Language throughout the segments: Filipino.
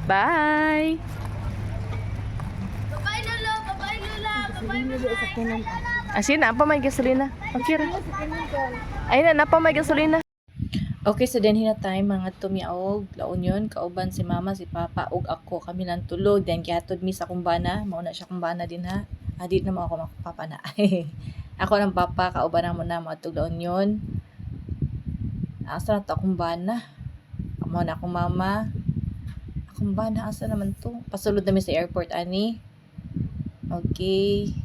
Bye! Bye Lolo, bye Lola, bye bye. Asin na, pa may gasolina. Pagkira. Ayun na, pa may gasolina. Okay, so then hina time mga tumiaog, laon yun, kauban si mama, si papa, ug ako, kami lang tulog, then kihatod mi sa kumbana, mauna siya kumbana din ha, di na mo ako makapapa na. Ako ng papa, kauban na mo na mga tuglaon yun. Asa na to kumbana? Amo na akong mama. Akong bana, asa naman to? Pasulod namin sa airport, ani. Okay.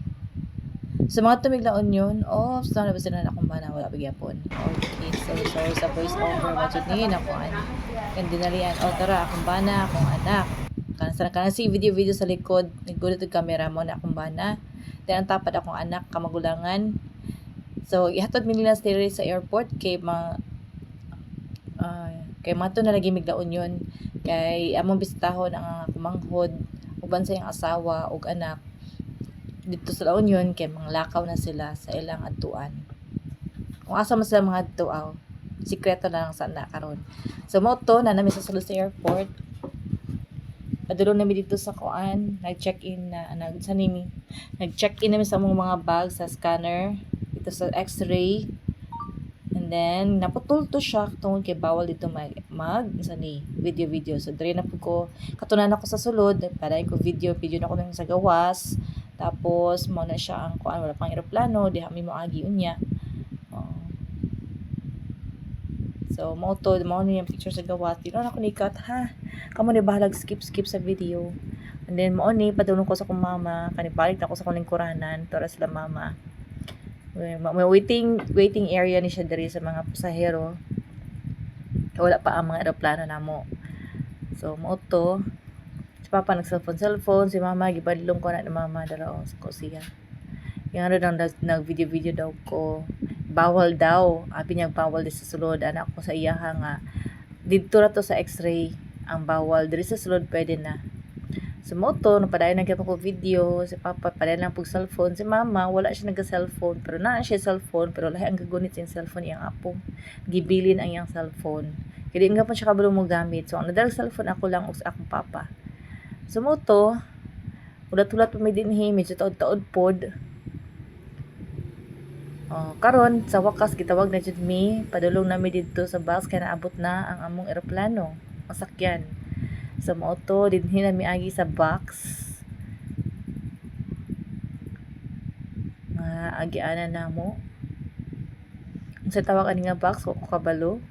So, mga tumiglaon yun, so na ba sila na akong bana, wala pagyapon. Okay, so sorry sa voice over, matchot niyo, ako kan dinalian. Tara, akong bana, akong anak. Kana si video sa likod, naggulat yung camera mo na akong bana. Then, ang tapad akong anak, kamagulangan. So, ihatod mi nila sa airport, kay mato na lagi miglaon yun. Kay among bisitahon ang kumanghod, uban sa iyang asawa ug anak dito sa La Union, kay mga lakaw na sila sa ilang adtuan. Kung asa man sila mga adtuaw, sikreto na lang sa na karon. So moto na namin sa sulod sa airport. Padulong namin dito sa kuan, nag-check-in na nag-check-in namin sa mga bag sa scanner dito sa X-ray. And then naputol to siya tungod kay bawal dito mag video. So dire na pud ko katunan ako sa sulod para ko video na ko nang sa gawas. Tapos mo na siya ang kuan, wala pang eroplano, diha mi moagi unya. So mo ni yung picture sa gawas. Di na ako nikat ha. Kamo ni bahalag skip sa video. And then mo ni padulong ko sa kong mama, kanibalik na ako sa kuning kuranan para sila mama. May waiting area ni siya diri sa mga pasahero. Wala pa ang mga eroplano namo. So mo to si papa nag cellphone, si mama gibadlong ko na ni mama dara ko siya. Yang ano nag video daw ko. Bawal daw. Abi niya bawal di sa sulod, anak ko sa iyaha nga. Dito ra to sa X-ray ang bawal, diri sa sulod pwede na. Sa moto, napadayon na ko video, si papa padayon lang pug cellphone, si mama wala siya nagka-cellphone, pero naa siya cellphone, pero lahi ang gagunit sa cellphone iyang apo. Gibilin ang iyang cellphone. Kaya di nga pa siya kabalo mo gamit. So ang nadal cellphone ako lang sa akong papa. Sa moto, ulat-ulat pa may dinhi, medyo taod-taod pod. Karon sa wakas gitawag na jud mi, padulong nami dito sa bus kay naabot na ang among eroplano, masakyan. Sa moto dinhi na miagi sa box. Agianan na mo. Sa tawag ani nga box ko kabalo.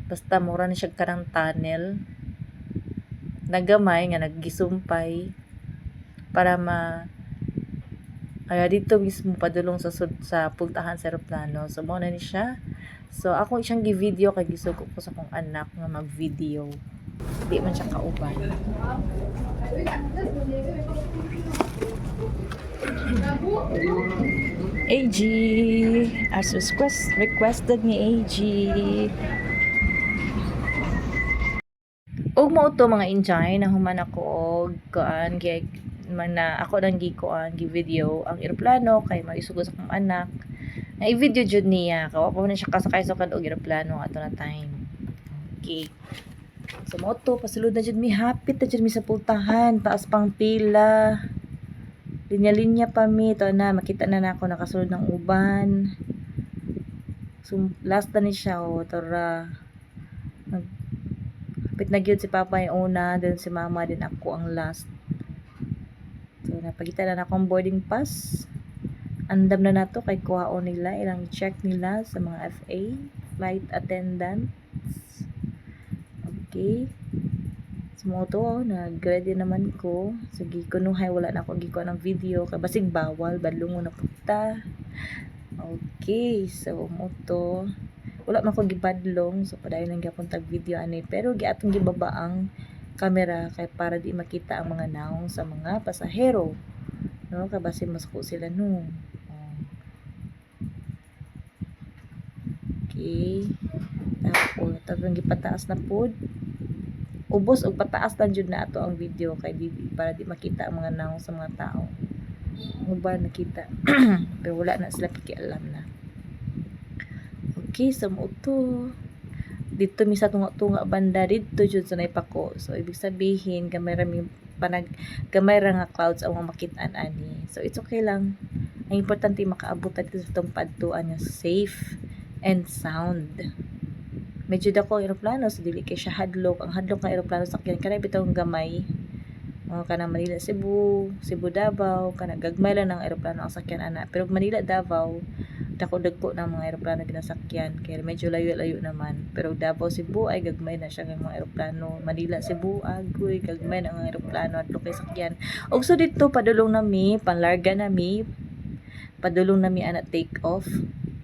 Basta mura ni siya karang tunnel. Nagamay nga naggisumpay para dito mismo padulong sa puntahan sa eroplano. So mo na ni siya. So ako siyang gi-video kay gisugo ko sa kong anak nga mag-video. Di man siya kauban. AG as requested ni AG. Og mo to mga enjoy na human ako og kuan kay na ako nang gi video ang eroplano kay maisugo sa akong anak. Na i-video jud niya kawa pa man siya kasakay sa og eroplano ato na time. Okay. So mo to pasulod na jud mi, hapit na jud mi sa pultahan, taas pang pila. Linya-linya pa mi to na makita na nako nakasulod ng uban. So last na ni siya tara. Hapit na gyud si papa yung una, then si mama din ako ang last. So napakita na akong boarding pass. Andam na nato kay kuhaon nila, ilang check nila sa mga FA, flight attendants. Okay. Sumoto, nag-ready naman ko. Sige, kunuhay, wala na ako gikuha ng video. Kaya basig bawal, badlungo na punta. Okay, so moto. Wala man ko gibadlong, so padayon lang gyapon tag video ani. Pero giatong gibaba ang camera kay para di makita ang mga naong sa mga pasahero. No, kay base masuko sila no. Okay. Tapos gipataas na pod. Ubos og pataas lang jud na ato ang video kay para di makita ang mga naong sa mga tao. Mo ba nakita? Pero wala na sila kikialam na. Okay, so mo to. dito mi sa tunga banda dito jud sa naipako. So ibig sabihin gamay ra mi gamay ra nga clouds ang makit-an ani. So it's okay lang. Ang importante makaabot dito sa tong padtuan nga safe and sound. Medyo dako ang eroplano so dili kay siya hadlok. Ang hadlok nga eroplano sakyan kanay bitaw gamay. Kanang Manila Cebu Davao kanang gagmay lang ng eroplano ang sakyan ana. Pero Manila Davao dako ng mga eroplano ginasakyan kaya medyo layo-layo naman. Pero Davao Cebu ay gagmay na siya ng mga eroplano. Manila Cebu agoy gagmay na ang eroplano at kay sakyan. Og so dito padulong nami, panlarga nami, padulong nami ana take off.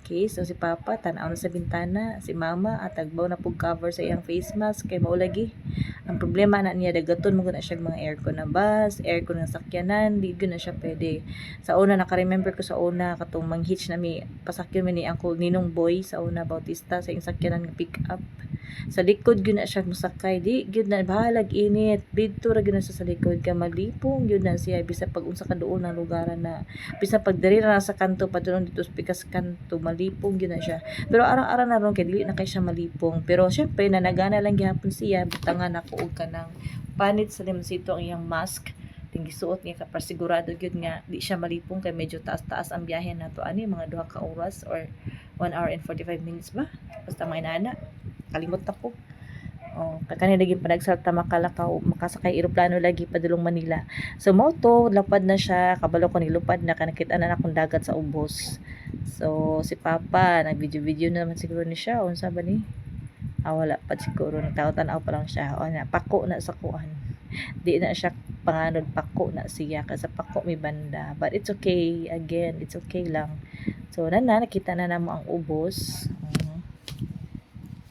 Okay, so si Papa tanaw na sa bintana, si Mama at agbaw na pug cover sa iyang face mask kay maulagi. Ang problema na niya dagaton mo na siya mga aircon na bus, aircon na sakyanan, di gyud na siya pwede. Sa una naka-remember ko sa una katong manghitch nami pasakyan mi ni Uncle Ninong Boy sa una Bautista sa iyang sakyanan nga pick up. Sa likod gyud na siya musakay, di gyud na bahalag init. Didto ra gyud na siya sa likod ka malipong gyud na siya bisa pag unsa ka duol ng lugaran na bisa pag diri na sa kanto padulong dito sa pikas kanto malipong gyud na siya. Pero araw-araw na ron kay dili na kay siya malipong. Pero syempre nanagana lang gihapon siya butangan ako og kanang panit sa limsito ang iyang mask. Tingisuot niya para sigurado gyud nga di siya malipong kay medyo taas-taas ang biyahe nato ani mga 2 ka oras or 1 hour and 45 minutes ba? Basta may nana. Kalimot ako. Kakani lagi pa nagsalta makalakaw, makasakay eroplano lagi padulong Manila. So moto, lapad na siya, kabalo ko nilupad na kanakita na akong dagat sa ubos. So si Papa, nag-video na naman siguro ni siya, unsa ba ni? Wala pa siguro, nagtanaw pa lang siya. Pako na sa kuan. Di na siya panganod, pako na siya kasi pako may banda. But it's okay, again, it's okay lang. So nakita na namo ang ubos.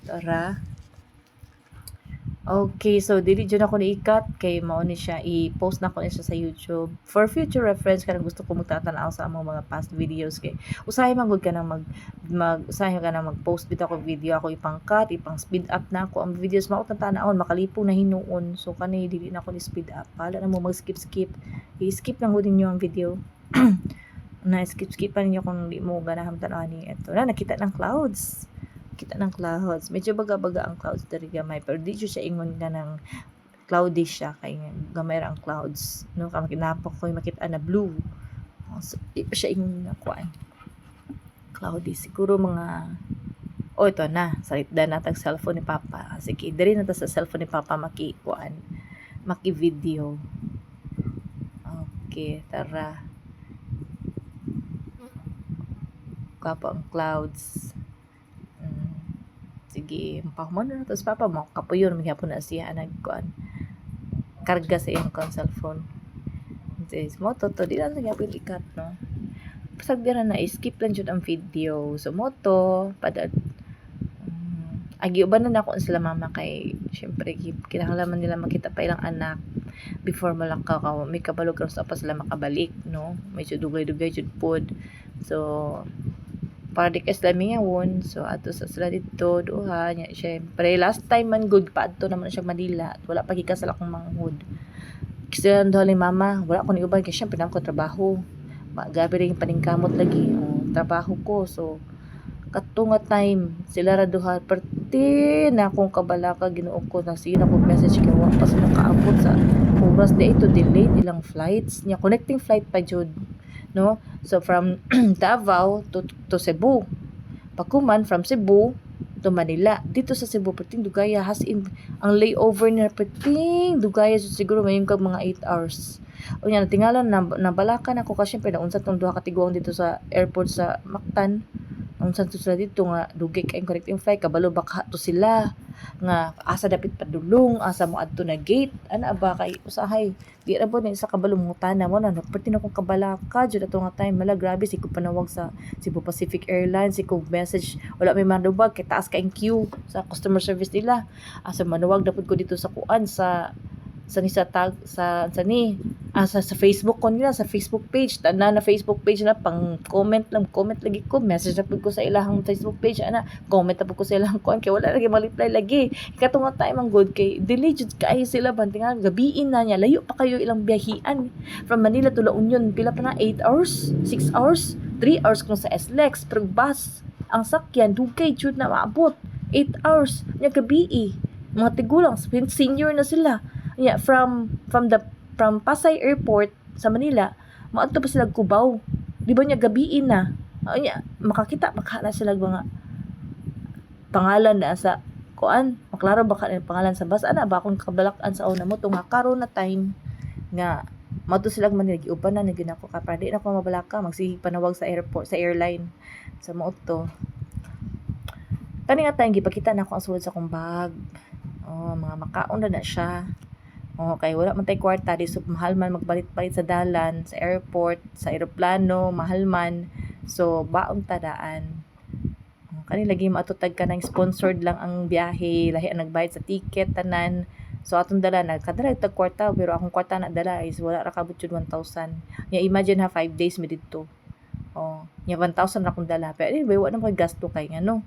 Tara. Okay, so dili dyan ako niikat kay mao ni siya i-post na ko ni siya sa YouTube for future reference kanang gusto ko magtatanaw sa among mga past videos kay usahay man gud ka nang usahay ka nang mag-post bitaw ko video ako ipang-cut, ipang-speed up na ako ang videos mao tanawon makalipong na hinuon. So kani dili na ko ni speed up. Hala na mo mag-skip. I-skip lang gud ninyo ang video. Na skip-skipan niyo kung di mo ganahan tan-aw ni eto. Na nakita ng clouds. Medyo baga-baga ang clouds dari gamay pero di siya ingon nga ng cloudy siya kay gamay ra ang clouds no kamakinapok ko makita na blue. So di pa siya ingon nga kuan cloudy siguro mga ito na salita na tag cellphone ni Papa. Sige diri na ta sa cellphone ni Papa maki-video. Okay, tara. Kapa ang clouds. Sige, mapahuman na tapos Papa mo kapuyon magyapon na siya nagkuan karga sa iyang cellphone. This moto to di lang gyapon ikat no. Pasag dira na skip lang jud ang video. So moto pada agi uban na ako sila mama kay syempre kinahanglan nila makita pa ilang anak before malakaw ka may kabalo karon sa pa sila makabalik no. Medyo dugay-dugay jud pod. So para di kas lamingawon so ato sa sila dito duha nya syempre last time man good pa adto naman siya Manila at wala pa gikasal akong manghud kasi ndoli mama wala ko ni uban kay syempre nang ko trabaho magabi ring paningkamot lagi trabaho ko so katunga time sila ra duha perti na akong kabalaka Ginoo ko na sina ko message kay wa pa sila kaabot sa oras di ito delayed ilang flights nya connecting flight pa jud no. So from Davao to Cebu. Pagkuman from Cebu to Manila. Dito sa Cebu perting dugaya has in ang layover niya perting dugaya so siguro mayon kag mga 8 hours. Unya natingalan na balakan ako kasi syempre naunsa tong duha ka tiguang dito sa airport sa Mactan. Unsa to sila dito nga dugay kay connecting flight kabalo baka to sila nga asa dapit padulong asa mo adto na gate ana ba kay usahay di ra po ni sa kabalong ngutana mo na perti na kong kabalaka jud ato nga time mala grabe si ko panawag sa Cebu Pacific Airlines si ko message wala may manubag kay taas ka ang queue sa customer service nila asa manawag dapat ko dito sa kuan sa Facebook ko nila sa Facebook page tanan na Facebook page na pang comment lagi ko message na pud ko sa ilahang Facebook page ana comment na pud ko sa ilahang kuan kay wala lagi ma-reply lagi katong time ang good kay delay jud kay sila bantingan gabiin na niya layo pa kayo ilang biyahian from Manila to La Union pila pa na 8 hours 6 hours 3 hours kung sa SLEX pero bus ang sakyan dugay jud na maabot 8 hours nya gabi. Mga tigulang senior na sila. Nya from Pasay Airport sa Manila, maadto pa sila Cubao. Di ba nya gabi na. Nya makakita makala sila mga pangalan na sa kuan, maklaro ba ka pangalan sa bus ana ba akong kabalak-an sa una mo tunga karon na time nga mato silang Manila giuban na nagin ako ka para di na ko mabalaka magsige panawag sa airport sa airline sa moto. Kani nga tayong gipakita na ako ang sulod sa kong bag. Oh, mga makaon na siya. Oh, kay wala man tay kwarta di so mahal man magbalit-balit sa dalan, sa airport, sa eroplano, mahal man. So baon tadaan. Kani lagi matutag ka ng sponsored lang ang biyahe, lahi ang nagbayad sa ticket tanan. So atong dala na kadala tag kwarta pero akong kwarta na dala is wala ra kabot jud 1,000. Ya imagine ha 5 days mi didto. Oh, ya 1,000 ra akong dala. Pero anyway, wala na gasto kay ngano.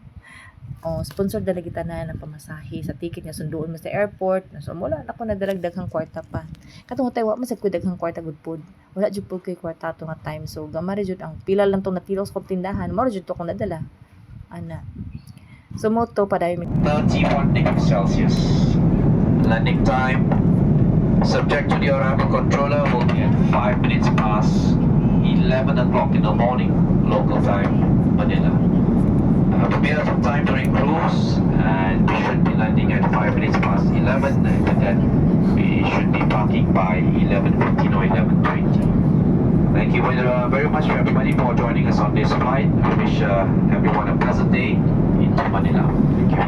Oh, sponsor dala kita na ng pamasahe sa ticket niya sunduon mo sa airport. So wala na ko nadalagdaghang kwarta pa. Katong tay wa man sad ko daghang kwarta gud pod. Wala jud pod kay kwarta to nga time. So gamay jud ang pila lang tong natilaw sa kong tindahan. Mao jud to ko nadala. Ana. So moto pa dahil 31 degrees Celsius. Landing time, subject to the arrival controller, will be at 5 minutes past 11 o'clock in the morning, local time, Manila. Prepare some time during cruise, and we should be landing at 5 minutes past 11, and then we should be parking by 11:15 or 11:20. Thank you very much for everybody for joining us on this flight. I wish everyone a pleasant day into Manila. Thank you.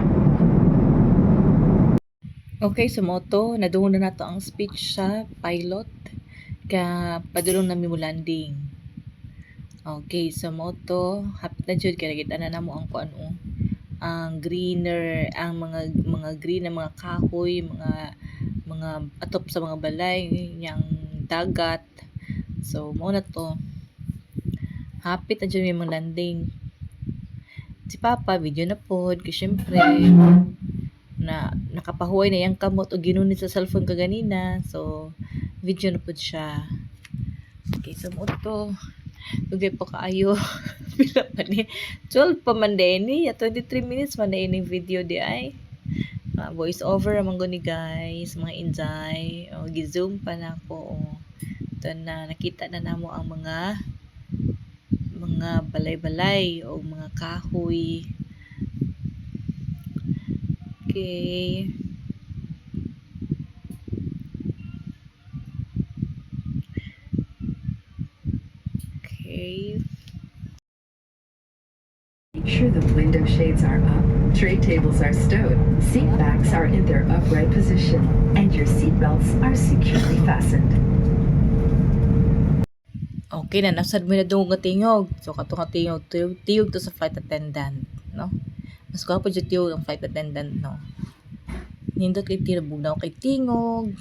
okay sa moto, nadungo na nato ang speech sa pilot ka padulong na mo landing. Okay, sa moto, hapit na jud kay kita na namo ang kuan ang greener, ang mga green na mga kahoy, mga atop sa mga balay, yang dagat. So, mo na to. Hapit na dyan may mga landing. Si Papa, video na pod. Kasi syempre, na nakapahuay na yung kamot o ginunit sa cellphone ka ganina. So, video na pod siya. Okay, so mo to. Lugay po kaayo. Pila pa ni. 12 pa man din ni. 23 minutes man din yung video di ay. Voice over amang ni guys. Mga injay. O, gizoom pa na ako. O. Na nakita na namo ang mga balay-balay o mga kahoy. Okay. Okay. Make sure the window shades are up, tray tables are stowed, seat backs are in their upright position, and your seat belts are securely fastened. Okay na, nasad mo na doon nga tingog. So, kato nga tingog to sa flight attendant, no? Mas ko dyan tingog ang flight attendant, no? Nindot kay tirabog na kay tingog.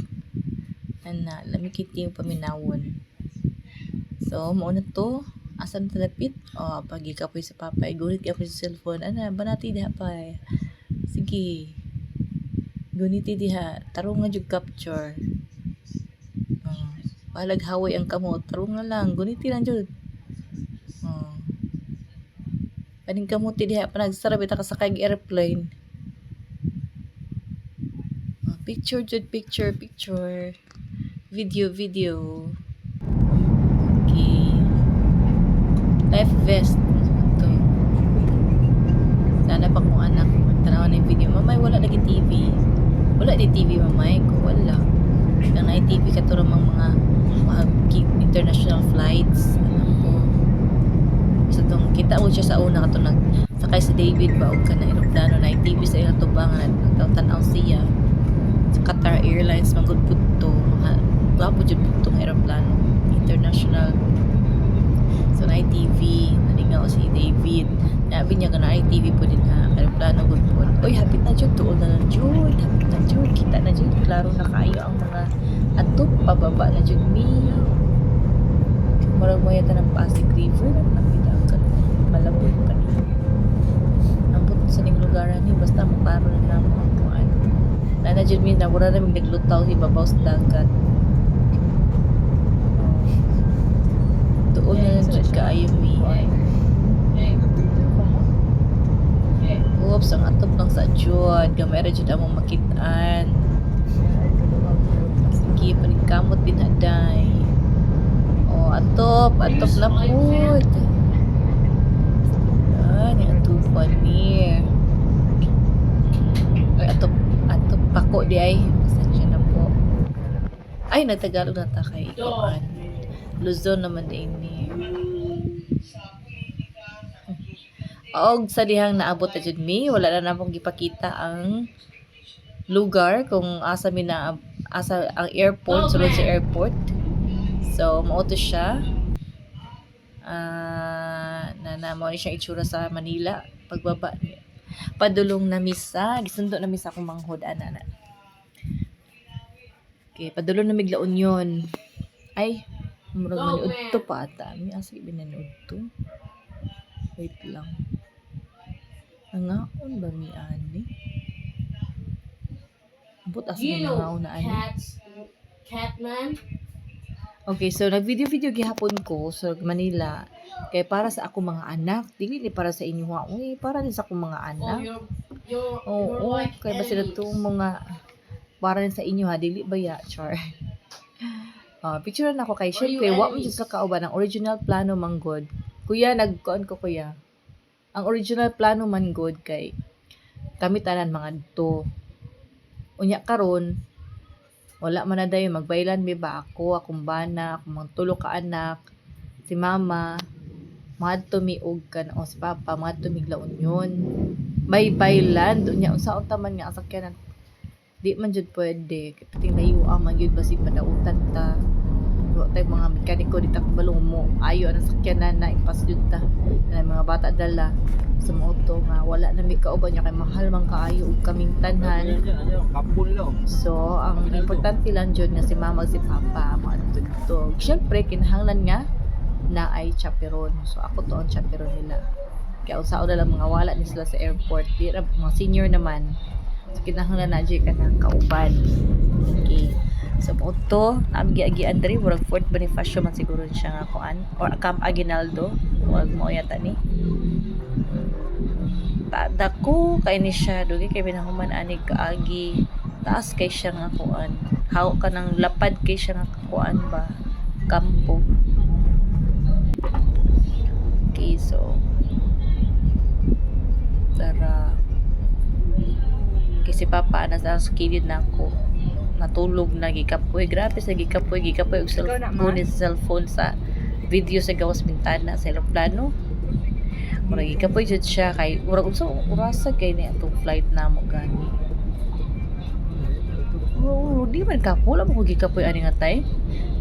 Ana, lami kay tingog paminawon. So, mauna to. Asan talapit? O, pagi ka po sa Papa. Gunit ka po sa cellphone. Ana, banati diha pa eh. Sige. Guniti diha. Tarong nga jug capture. Palag haway ang kamot, tarong nga lang, guniti lang jud. Paning kamot diha pa nagsarap ita ka sakay airplane. Picture jud, picture. Video. Okay. Life vest. Ito. Sana pa kung anak tanawan ng video. Mamay, wala lagi TV. Wala di TV, mamay. Kung wala. Nang na TV ka to mga international flights. Alam ko. So, itong kita mo siya sa una ka to sakay sa David ba o ka na aeroplano na TV sa ilang tubangan. Tanaw siya. Sa Qatar Airlines, manggod to. Gwapo dyan po itong aeroplano. International. So, na TV. Nalingaw si David. Nabi niya ka na TV po din ha. Aeroplano good po. Uy, hapit na dyan. Tuol na lang dyan. Hapit na dyan. Kita na dyan. Klaro na kayo ang mga atop. Pababa na dyan. Marag mo yata ng Pasig River. Napidagan. Malabot pa niya. Ang puto sa ning lugaran ni. Basta maklaro na naman ang kuhaan. Na dyan mi. Nawara namin naglutaw. Hibabaw sa dagat. Tuol na lang dyan kaayo mi. Usang atop lang sa jud, gamay ra jud among makit-an. Sige, paningkamot din haday. O, atop na pud. Ni atupan ni. Ay, atop pako di ay. Pasensya na po. Ay, nagtagalog na ta kay Kuan. Luzon naman din ni. Og sa dihang naabot na jud mi, wala na namong gipakita ang lugar kung asa ang airport, sulod sa airport. So mao to siya. Mo ni siya itsura sa Manila pagbaba niya. Padulong na misa, gisundo na misa akong manghod ana. Okay, padulong na migla Union. Ay, murag man udto pa ata. Mi asa binanood to. Wait lang. Nangaon ba ni ani? Abot asa ni nangaon na ani? Catman. Okay, so nag-video gihapon ko sa Manila kay para sa ako mga anak, dili ni para sa inyo ha. Uy, para din sa akong mga anak. Oo, kay ba sila to mga para din sa inyo ha, dili ba ya, char. Picture na ako kay syempre, wa mo jud ka kauban ang original plano manggod. Kuya, nagkuan ko kuya. Ang original plano man god kay kami tanan mga dito. Unya karon wala man na dayon magbaylan mi ba akong bana, akong mga tulo ka anak, si mama, madto mi og kan o si papa, madto mi La Union. May baylan unya unsaon ta man nga sakyanan. Di man jud pwede kay pating layo man gyud basig padautan ta. Wa tay mga mekaniko dito balong mo ayo ang sakyanan na ipas jud ta na mga bata dala sa moto nga wala na mi kauban niya kay mahal man kaayo og kaming tanhan. So ang importante lang jud nga si mama si papa maadtog. Syempre kinahanglan nga na ay chaperon. So ako to ang chaperon nila. Kaya unsa na lang mga wala ni sila sa airport. Di ra mga senior naman. So kinahanglan na jud ka ng kauban. Okay. So moto ang giagi Andre murag Fort Bonifacio man siguro siya nga kuan or Camp Aguinaldo wag mo yata ni dako kay ni siya dugi kay binahuman ani kaagi taas kay siya nga kuan haw ka nang lapad kay siya nga kuan ba kampo. Okay, so tara kasi papa na sa skilid na ako natulog na gikapoy grabe sa gikapoy og cellphone sa video sa gawas bintana sa eroplano murag gikapoy jud siya kay murag unsa orasa kay ni atong flight namo gani di man ka wala mo gikapoy ani nga time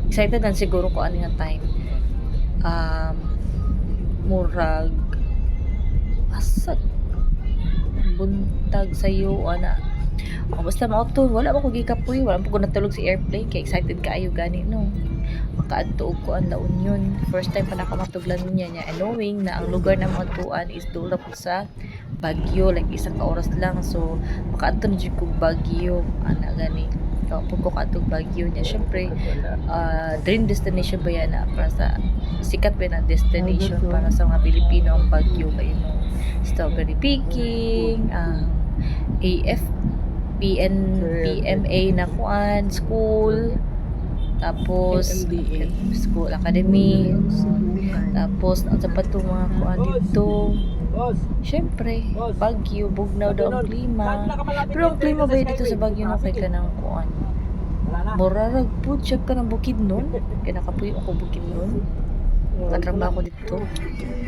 excited na siguro ko ani nga time murag asa buntag sayo ana. Basta mauto, wala ko gikapoy, wala ko natulog sa airplane, kay excited kaayo gani no. Makaadto ko ang La Union. First time pa nakamatuglan niya and knowing na ang lugar na mga tuan is dula po sa Baguio, like isang ka oras lang. So makaadto na jud ko Baguio, ana gani. Kapag ko katog Baguio niya, syempre dream destination ba yan na para sa sikat ba na destination para sa mga Pilipino ang Baguio kayo no. Strawberry picking, PMA na kuan, school, tapos school academy, tapos ang sapat itong mga kuan dito. Syempre, Baguio, bugnaw daw ang klima. Pero ang klima ba dito sa Baguio na kay ka ng kuan? Morarag po, check ka ng bukid nun. Kaya nakapuyo ako bukid nun. Katrabaho ko dito.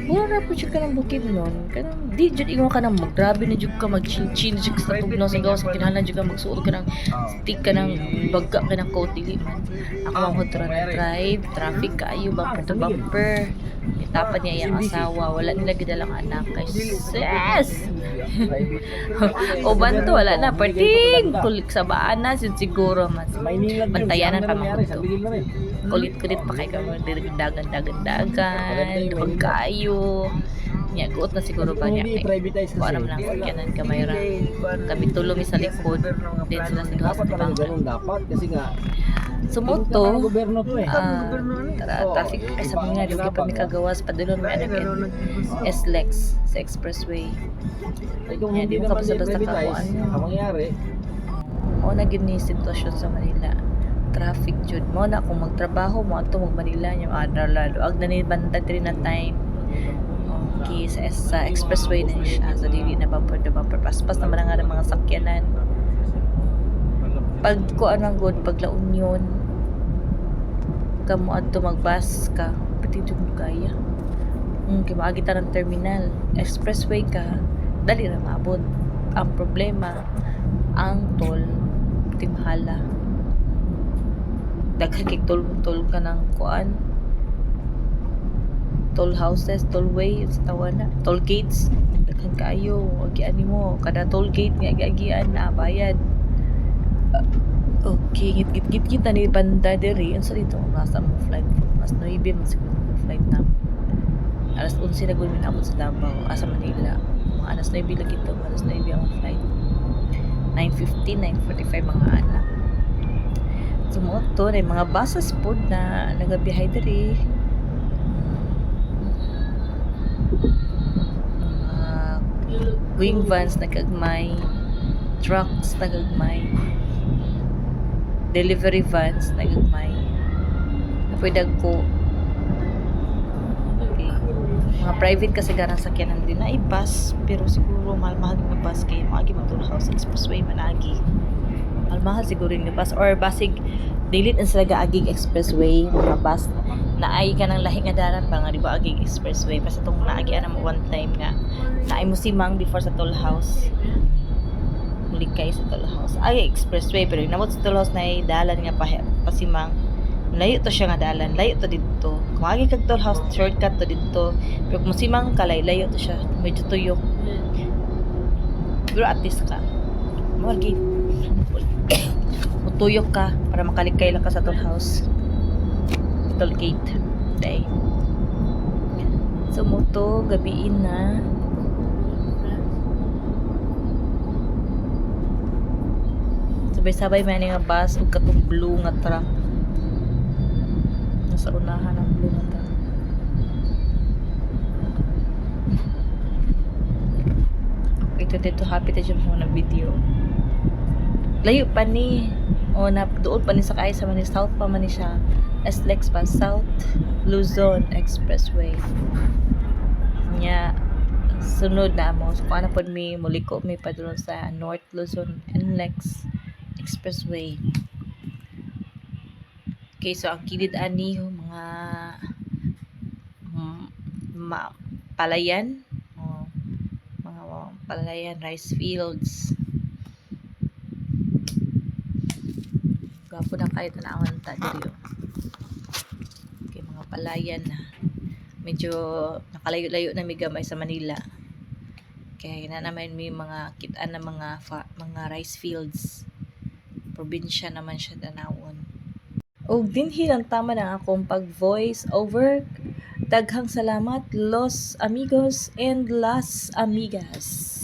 Morarag po, check ka ng bukid nun. Kanang, di dyan ingon ka ng grabe na dyan ka mag-chill-chill dyan sa tugnaw sa gawas. Kinahalan dyan ka magsuot ka ng stick ka ng bagga ka ng coat. Dili man. Ako ang hotra na drive. Traffic kaayo, bumper to bumper. Itapan niya yung asawa. Wala nila gidalang anak. Kay sis! O banto, wala na. Parting! Kulik sa baan na. Siguro mas bantayanan pa mga ito. Kulit-kulit pa kayo dagan-dagan-dagan. Dupag kayo. Niya, guot na siguro ba niya. Kung ano man ang sakyanan kamayra. Kami tulomi sa likod. Then sila sa gawas. Dapat kasi nga Sumoto, gobyerno to eh. traffic ay sa mga di pa mi kagawas padulon may anak SLEX sa expressway. Kung Yan, hindi di mo naman ka basta-basta din may kakuan. ang mangyari, Mo na gid ni sitwasyon sa Manila. Traffic jud mo na kung magtrabaho mo ato mag Manila nya lalo ag na ni banda diri na time. Okay, sa expressway na siya. So, dili na bumper to bumper. Paspas naman nga ng mga sakyanan. Pag kuan ang good, pag La Union, kamo adto magbus ka, pati jud mo kaya. Kaya maagita ng terminal. Expressway ka, dali na maabot. Ang problema, ang toll, pati mahala. Daghan kay toll ka ng kuan. Toll houses, tollway, sa tawana, toll gates, daghan kayo, agian mo, kada toll gate nga agian na bayad. Okay, git kita ni banda diri, unsa dito nasa mo flight, mas 9 man siguro ang flight na. Alas 11 na gud minabot sa Davao, asa Manila. Mga alas 9 lagi to, alas 9 ang flight. 9:15, 9:45 mga anak. Sumoto, na mga buses po na nagabiyahe diri. Wing vans nagagmay, trucks nagagmay, delivery vans nagagmay. Napwede ko. Okay. Mga private kasi garang sakyanan din na bus, pero siguro mahal-mahal yung bus kay maagi matulog house expressway managi. Mahal-mahal siguro yung bus or basig dilit ang sila gaagig expressway mga bus na ay ka ng lahi nga dalan ba nga di ba agig expressway basta itong naagi na mo one time nga na ay musimang before sa toll house mulikay sa toll house ay expressway pero namot sa toll house na ay dalan nga pasimang layo to siya nga dalan layo to dito kung agi kag toll house shortcut to dito pero kung musimang kalay layo to siya medyo tuyok pero at least ka magi tuyok ka para makalikay lang ka sa toll house toll gate day so moto gabiin na sabay-sabay man nga bus ug katong blue nga truck nasa unahan ang blue nga truck okay dito happy tayo mo na video layo pa ni o na doon pa ni sa kaya sa Manila South pa man ni siya SLEX pa South Luzon Expressway nya sunod na mo so kung ano po mi muliko mi pa doon sa North Luzon NLEX Expressway okay so ang kilid ani mga palayan mga palayan rice fields gapo na kayo tanawan ta diri okay mga palayan na medyo nakalayo-layo na mi gamay sa Manila kaya na naman may mga kitaan na mga rice fields probinsya naman siya tanawon og dinhi lang tama na akong pag voice over daghang salamat los amigos and las amigas